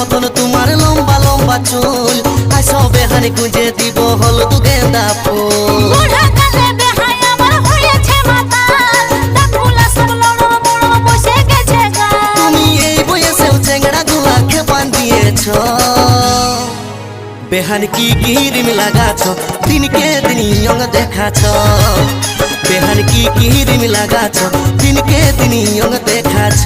মতন তোমার লম্বা লম্বা চুল, আই সবে হানি গুঁজে দিব হলুদ গেন্দা ফুল। তুমি এই বয়সেও চেংড়া গুলাকে বান্ধিয়েছ, বেহান কি ক্রিম লাগাছ দিনকে দিন ইয়ং দেখাছ, বেহান কি ক্রিম লাগাছ দিনকে দিন ইয়ং দেখাছ।